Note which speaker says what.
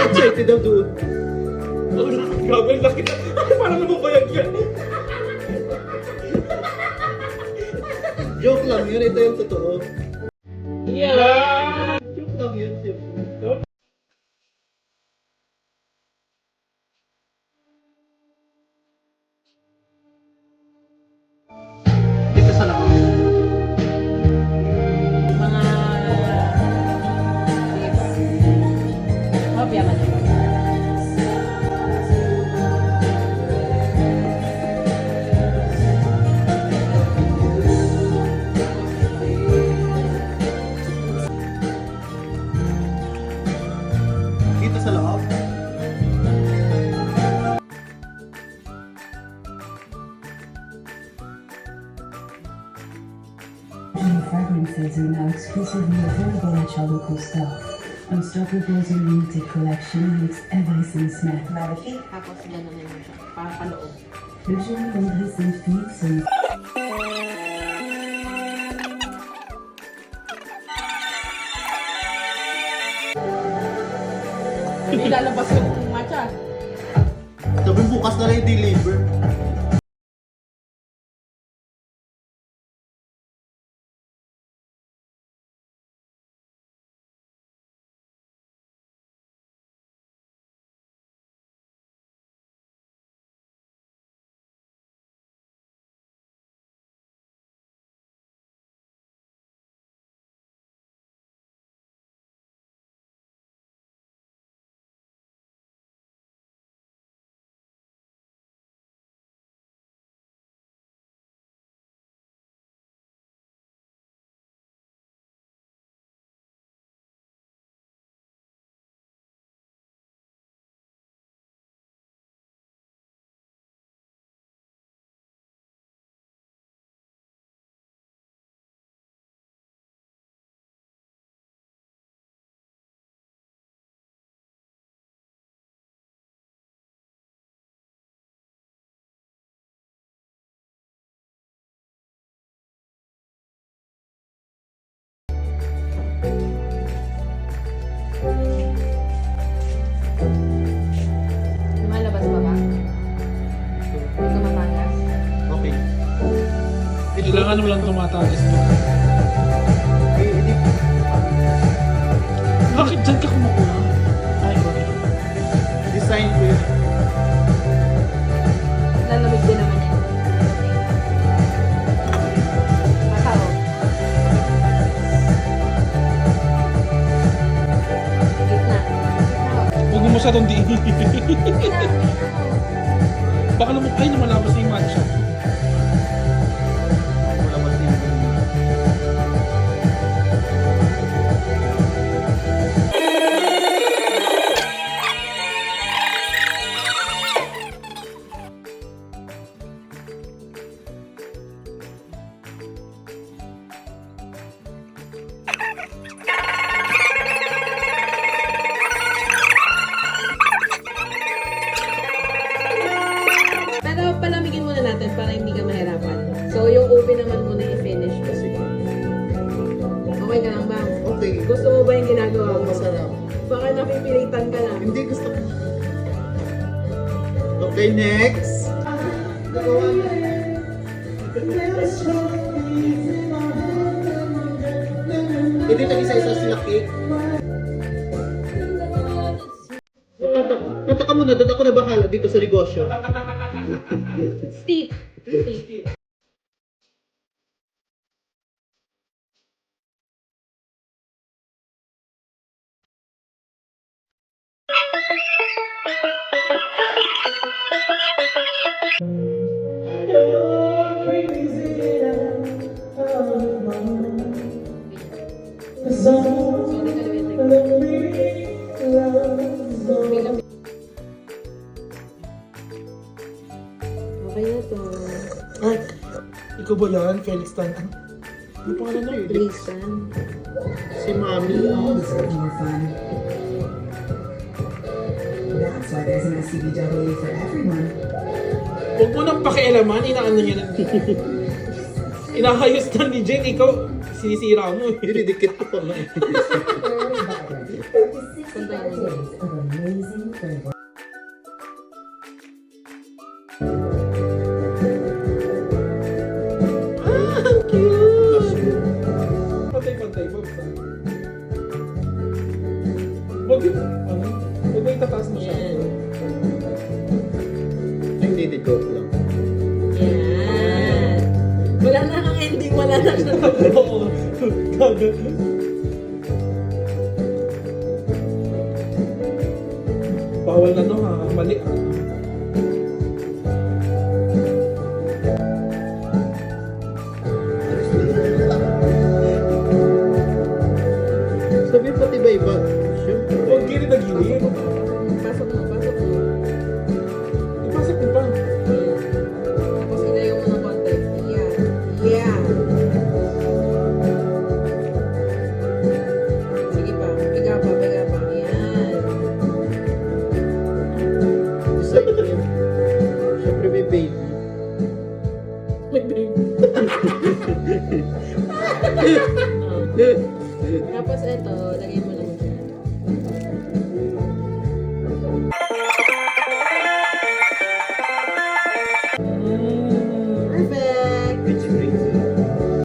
Speaker 1: Excited daw doon. Gagawin laki na. Parang nabubayag yan. Joke lang yun. Ito yung totoo.
Speaker 2: Yeah!
Speaker 1: Joke lang yun. Dito sa loob.
Speaker 2: Mga... Hopya man.
Speaker 1: Dito sa loob.
Speaker 3: Fragrances are now exclusively available at your local store. Unstoppables limited collection makes everything smell magnifique.
Speaker 2: Tapos gano'n na siya. Papaloob.
Speaker 3: Le joli Landry Saint-Philippe sont
Speaker 2: Hindi lalabas yung matcha.
Speaker 1: Sabi bukas na lang i-deliver.
Speaker 2: Lumalabas ba ba? Gumatagas?
Speaker 1: Okay.
Speaker 4: Kailangan mo lang tumatagas mo.
Speaker 1: Hindi.
Speaker 4: Bakit dyan ka kumukuha? Ay, okay.
Speaker 1: Design ko yun.
Speaker 2: Lalamig din naman yan. Matao. Gitna.
Speaker 4: Huwag mo masyadong diin. Baka lumukay na malabas na yung matcha.
Speaker 1: Wala ba din.
Speaker 2: Pero palamigin muna natin para hindi ka mahirapan. So, yung oven naman muna i-finish ko.
Speaker 1: Sige.
Speaker 2: Okay ka lang ba?
Speaker 1: Okay.
Speaker 2: Gusto mo ba yung ginagawa mo?
Speaker 1: Masarap.
Speaker 2: Baka napipilitan ka lang.
Speaker 1: Hindi gusto ko. Okay, next. Gagawa na. Hindi na isa-isa sila cake. Punta ka muna, doon ako na bahala dito sa negosyo.
Speaker 2: Steve. Steve. Okay na to.
Speaker 4: Ay, ikaw ba yan? Felix Tan? Ano pangalan mo?
Speaker 2: Lisan.
Speaker 1: Si Mami.
Speaker 3: We all deserve more fun. That's why there's an SCBWA for everyone.
Speaker 4: Huwag mo nang pakialaman, inaano niya na. Inahayos na ni Jen, ikaw sinisira mo eh.
Speaker 1: Dinidikit ko pa nga.
Speaker 2: Kantayin mo.
Speaker 3: of amazing flavor.
Speaker 1: Pantay-pantay, Bobs, ha? Huwag yung, ano? Huwag mo itataas mo siya.
Speaker 2: Yan.
Speaker 5: Hindi, joke lang.
Speaker 2: Yan. Wala na kang ending, wala na siya.
Speaker 1: Oo. Gaga. Bawal na no ha, mali ah.
Speaker 5: Sabi pati ba iba? Siyempre.
Speaker 1: Huwag gilid na gilid.
Speaker 2: Pasok mo, pasok mo.
Speaker 1: Ipasok mo pa.
Speaker 2: Yan. Tapos ilayo mo ng konti. Yan. Yan. Sige pa, piga pa, piga pa. Yan.
Speaker 5: Isa yun. Siyempre may baby.
Speaker 2: May baby. Tapos ito, lagay mo naman dyan.